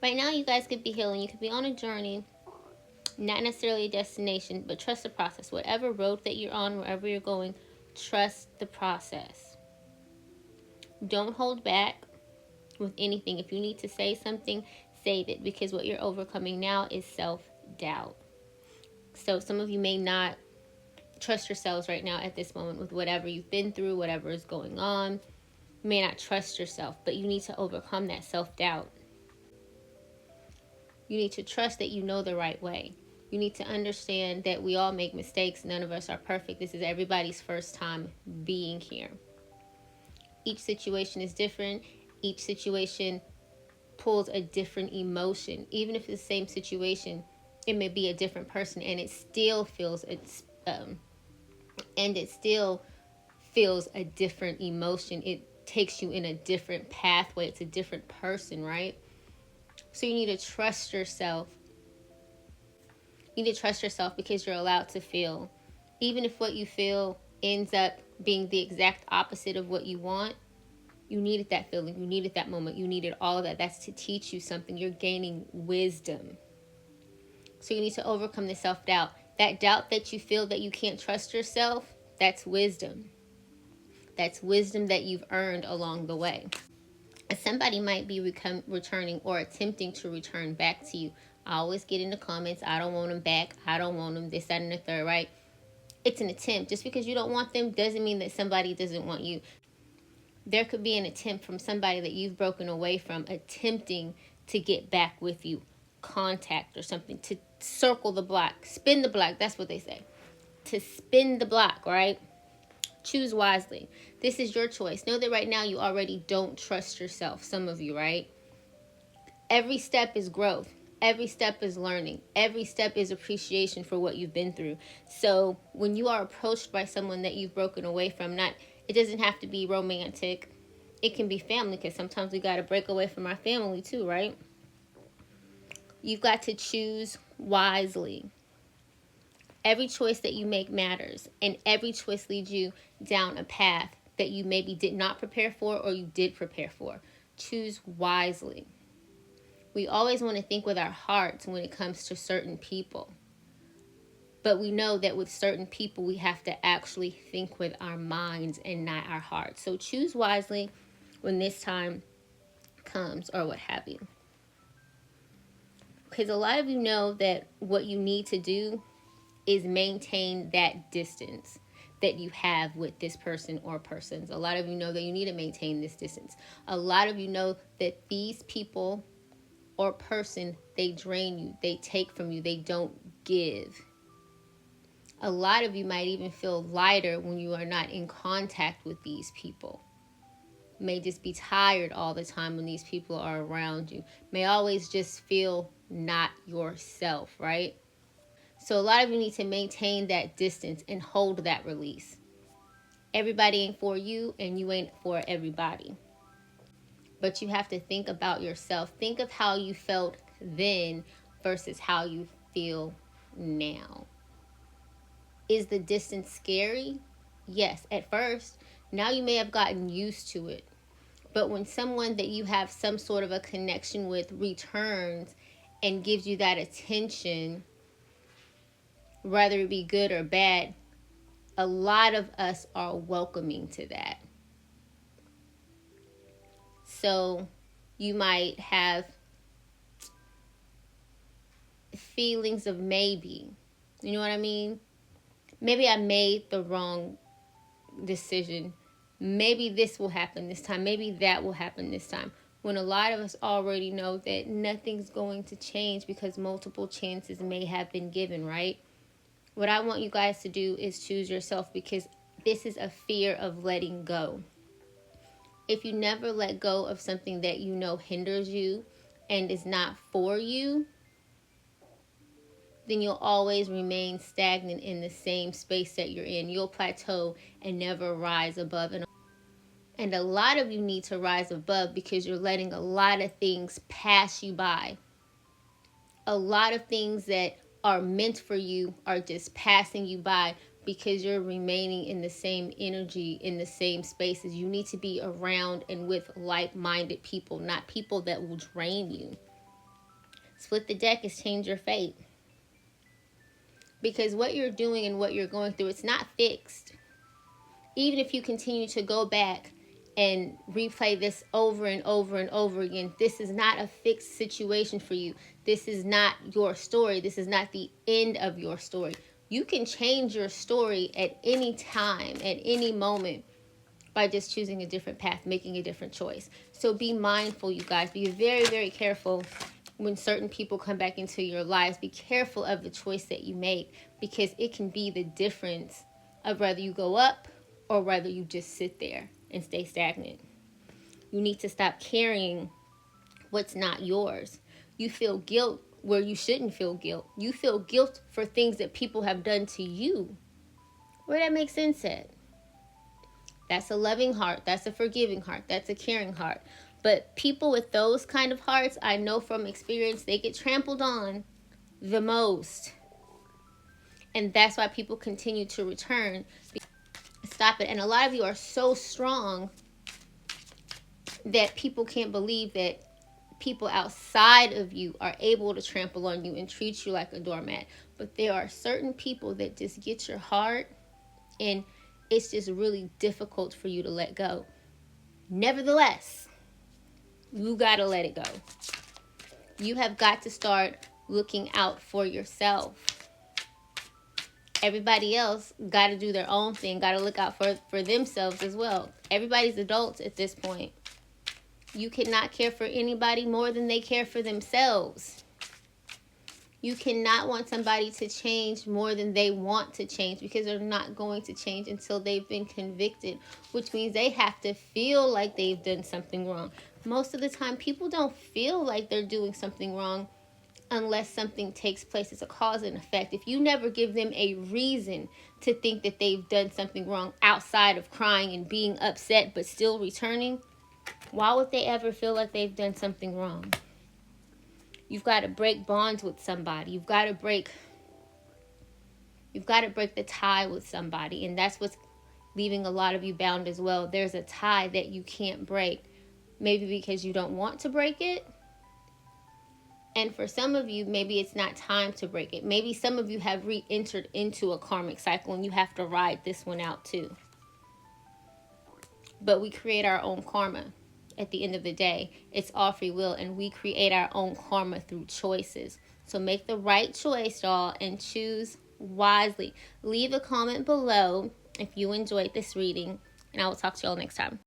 Right now, you guys could be healing. You could be on a journey, not necessarily a destination, but trust the process. Whatever road that you're on, wherever you're going, trust the process. Don't hold back with anything. If you need to say something, save it, because what you're overcoming now is self-doubt. So some of you may not trust yourselves right now at this moment with whatever you've been through, whatever is going on. You may not trust yourself, but you need to overcome that self-doubt. You need to trust that you know the right way. You need to understand that we all make mistakes. None of us are perfect. This is everybody's first time being here. Each situation is different. Each situation pulls a different emotion. Even if it's the same situation, it may be a different person, and it still feels a different emotion. It takes you in a different pathway. It's a different person, right? So you need to trust yourself. You need to trust yourself because you're allowed to feel. Even if what you feel ends up being the exact opposite of what you want, you needed that feeling. You needed that moment. You needed all of that. That's to teach you something. You're gaining wisdom. So you need to overcome the self-doubt. That doubt that you feel that you can't trust yourself, that's wisdom. That's wisdom that you've earned along the way. Somebody might be returning or attempting to return back to you. I always get in the comments, I don't want them back. I don't want them, this, that, and the third, right? It's an attempt. Just because you don't want them doesn't mean that somebody doesn't want you. There could be an attempt from somebody that you've broken away from, attempting to get back with you. Contact or something, to circle the block, spin the block. That's what they say. To spin the block, right? Choose wisely. This is your choice. Know that right now you already don't trust yourself. Some of you, right? Every step is growth. Every step is learning. Every step is appreciation for what you've been through. So when you are approached by someone that you've broken away from, it doesn't have to be romantic. It can be family, because sometimes we got to break away from our family too, right? You've got to choose wisely. Every choice that you make matters, and every choice leads you down a path that you maybe did not prepare for or you did prepare for. Choose wisely. We always want to think with our hearts when it comes to certain people. But we know that with certain people, we have to actually think with our minds and not our hearts. So choose wisely when this time comes, or what have you. Because a lot of you know that what you need to do is maintain that distance that you have with this person or persons. A lot of you know that you need to maintain this distance. A lot of you know that these people or person, they drain you, they take from you, they don't give. A lot of you might even feel lighter when you are not in contact with these people. May just be tired all the time when these people are around you. May always just feel not yourself, right? So a lot of you need to maintain that distance and hold that release. Everybody ain't for you, and you ain't for everybody. But you have to think about yourself. Think of how you felt then versus how you feel now. Is the distance scary? Yes, at first. Now you may have gotten used to it. But when someone that you have some sort of a connection with returns and gives you that attention, whether it be good or bad, a lot of us are welcoming to that. So you might have feelings of maybe. You know what I mean? Maybe I made the wrong decision. Maybe this will happen this time. Maybe that will happen this time. When a lot of us already know that nothing's going to change because multiple chances may have been given, right? What I want you guys to do is choose yourself, because this is a fear of letting go. If you never let go of something that you know hinders you and is not for you, then you'll always remain stagnant in the same space that you're in. You'll plateau and never rise above. And a lot of you need to rise above because you're letting a lot of things pass you by. A lot of things that are meant for you are just passing you by, because you're remaining in the same energy, in the same spaces. You need to be around and with like-minded people, not people that will drain you. Split the deck is change your fate. Because what you're doing and what you're going through, it's not fixed. Even if you continue to go back and replay this over and over and over again, this is not a fixed situation for you. This is not your story. This is not the end of your story. You can change your story at any time, at any moment, by just choosing a different path, making a different choice. So be mindful, you guys. Be very, very careful when certain people come back into your lives. Be careful of the choice that you make, because it can be the difference of whether you go up or whether you just sit there and stay stagnant. You need to stop carrying what's not yours. You feel guilt where you shouldn't feel guilt. You feel guilt for things that people have done to you. Where that makes sense at? That's a loving heart. That's a forgiving heart. That's a caring heart. But people with those kind of hearts, I know from experience, they get trampled on the most. And that's why people continue to return. Stop it. And a lot of you are so strong that people can't believe that people outside of you are able to trample on you and treat you like a doormat. But there are certain people that just get your heart, and it's just really difficult for you to let go. Nevertheless, you gotta let it go. You have got to start looking out for yourself. Everybody else got to do their own thing, got to look out for themselves as well. Everybody's adults at this point. You cannot care for anybody more than they care for themselves. You cannot want somebody to change more than they want to change, because they're not going to change until they've been convicted, which means they have to feel like they've done something wrong. Most of the time, people don't feel like they're doing something wrong unless something takes place. It's a cause and effect. If you never give them a reason to think that they've done something wrong outside of crying and being upset but still returning, why would they ever feel like they've done something wrong? You've got to break bonds with somebody. You've got to break the tie with somebody. And that's what's leaving a lot of you bound as well. There's a tie that you can't break. Maybe because you don't want to break it. And for some of you, maybe it's not time to break it. Maybe some of you have re-entered into a karmic cycle and you have to ride this one out too. But we create our own karma. At the end of the day, it's all free will, and we create our own karma through choices. So make the right choice, y'all, and choose wisely. Leave a comment below if you enjoyed this reading, and I will talk to y'all next time.